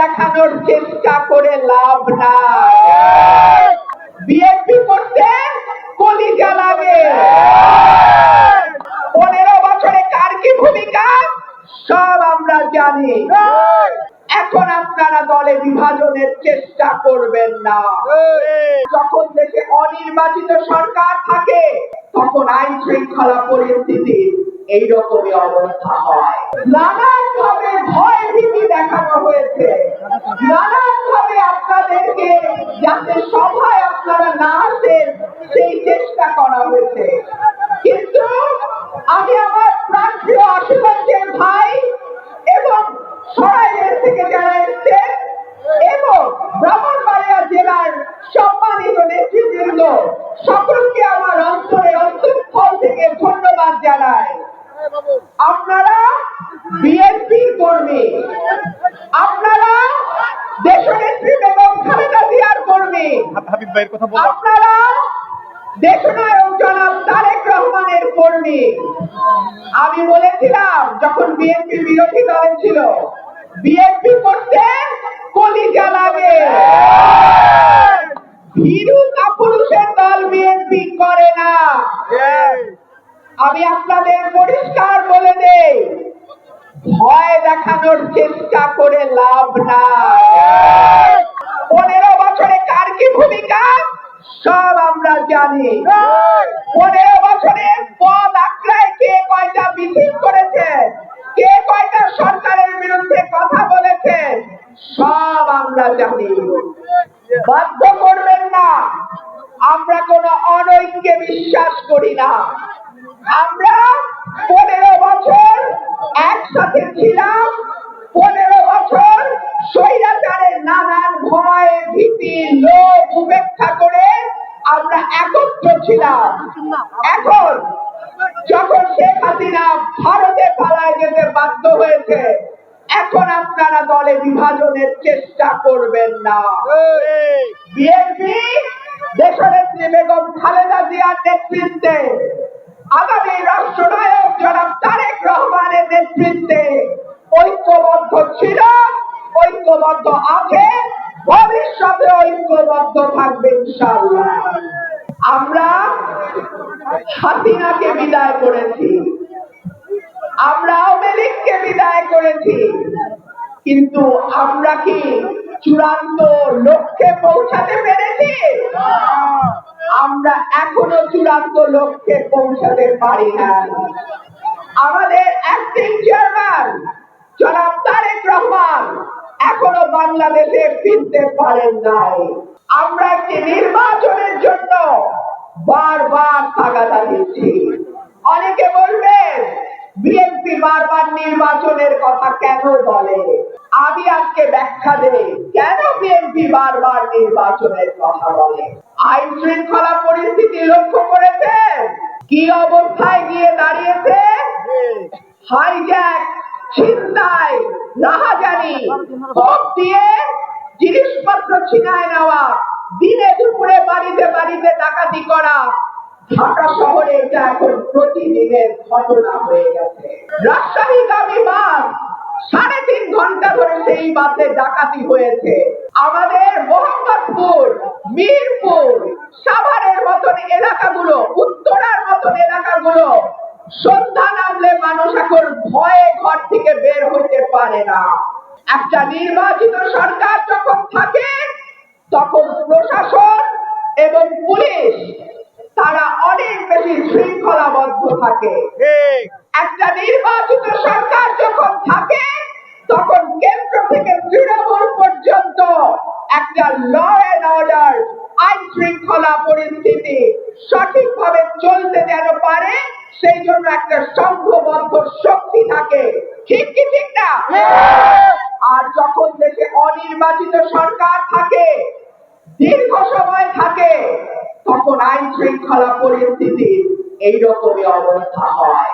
দেখানোর চেষ্টা করে লাভ নাই। বিএনপি করতে কলিজা লাগে। 15 বছরে কার কি ভূমিকা সব আমরা জানি। এখন আপনারা দলে বিভাজনের চেষ্টা করবেন না। যখন দেশে অনির্বাচিত সরকার থাকে তখন আইন শৃঙ্খলা পরিস্থিতি এইরকমই অবস্থা হয়। নানানভাবে ভয় ভীতি দেখানো হয়েছে, নানানভাবে আপনাদেরকে যাতে সভায় আপনারা না আসেন সেই চেষ্টা করা হয়েছে। কিন্তু আমি আমার প্রান্তীয় আশুগঞ্জের ভাই এবং সরাইলের থেকে যারা এসেছেন এবং ব্রাহ্মণবাড়িয়া জেলার সম্মানিত নেতৃবৃন্দ সকলকে আমার অন্তরের অন্তঃস্থল থেকে ধন্যবাদ জানাই। আপনারা বিএনপি কর্মী, আপনারা দেশনেত্রী বেগম খালেদা জিয়ার কর্মী, আপনারা দেশনায়ক জনাব তারেক রহমানের কর্মী। আমি বলেছিলাম যখন বিএনপি বিরোধী দলে ছিল, বিএনপি করতে কলিজা লাগে। ভীরু কাপুরুষের দল বিএনপি করে না। আমি আপনাদের পরিষ্কার বলে দেই, ভয় দেখানোর চেষ্টা করে লাভ নাই। 15 বছরে কার কি ভূমিকা সব আমরা জানি। 15 বছরে পদ আঁকড়ায় কে কয়টা মিছিল করেছে, কে কয়টা সরকারের বিরুদ্ধে কথা বলেছে সব আমরা জানি। বাধ্য করবেন না, আমরা কোন অনৈক্যে বিশ্বাস করি না। আমরা 15 বছর একসাথে ছিলাম। 15 বছর স্বৈরাচারের নানান ভয় ভীতি লোভ উপেক্ষা করে আমরা একত্র ছিলাম। এখন যখন শেখ হাসিনা ভারতে পালায় যেতে বাধ্য হয়েছে, এখন আপনারা দলে বিভাজনের চেষ্টা করবেন না। বিএনপি দেশনেত্রী বেগম খালেদা জিয়ার নেতৃত্বে আগামী রাষ্ট্রনায়ক জনাব তারেক রহমানের নেতৃত্বে ঐক্যবদ্ধ ছিল, ঐক্যবদ্ধ আছে, ভবিষ্যতে ঐক্যবদ্ধ থাকবে ইনশাআল্লাহ। আমরা হাসিনাকে বিদায় করেছি, আমরা আওয়ামী লীগকে বিদায় করেছি, কিন্তু আমরা কি চূড়ান্ত লক্ষ্যে পৌঁছাতে পেরেছি? আমরা এখনো চূড়ান্ত লক্ষ্যে পৌঁছাতে পারি না। আমাদের অ্যাক্টিং চেয়ারম্যান জনাব তারেক রহমান এখনো বাংলাদেশে ফিরতে পারেন নাই। আমরা একটি নির্বাচনের জন্য বারবার তাগাদা দিচ্ছি। অনেকে বলবেন বিএনপি বারবার নির্বাচনের কথা কেন বলে। আমি আজকে ব্যাখ্যা দেই কেন বিএনপি বারবার নির্বাচনের কথা বলে। আইন শৃঙ্খলা পরিস্থিতি লক্ষ্য করেছেন কি অবস্থায় গিয়ে দাঁড়িয়েছে? হাইজ্যাক, ছিনতাই, রাহাজানি, কোপ দিয়ে জিনিসপত্র ছিনায় নেওয়া, দিনে দুপুরে বাড়িতে বাড়িতে ডাকাতি করা, ঢাকা শহরে এটা এখন প্রতিদিনের ঘটনা হয়ে গেছে। রাজশাহীগামী বাস 3.5 ঘন্টা ধরে সেই বাসে ডাকাতি হয়েছে। আমাদের মোহাম্মদপুর, মিরপুর, সাভারের মতন এলাকাগুলো, উত্তরার মতন এলাকাগুলো সন্ধ্যা নামলে মানুষ এখন ভয়ে ঘর থেকে বের হইতে পারে না। একটা নির্বাচিত সরকার যখন থাকে তখন প্রশাসন এবং পুলিশ তারা অনেক বেশি শৃঙ্খলাবদ্ধ থাকে। একটা নির্বাচিত সরকার যখন থাকে তখন কেন্দ্র থেকে তৃণমূল পর্যন্ত একটা ল এন্ড অর্ডার, আইন শৃঙ্খলা পরিস্থিতি সঠিকভাবে চলতে যেন পারে সেই জন্য একটা সংঘবদ্ধ শক্তি থাকে। ঠিক কি ঠিক না? আর যখন দেশে অনির্বাচিত সরকার থাকে, দীর্ঘ সময় থাকে, তখন আইন শৃঙ্খলা পরিস্থিতি এইরকমই অবস্থা হয়।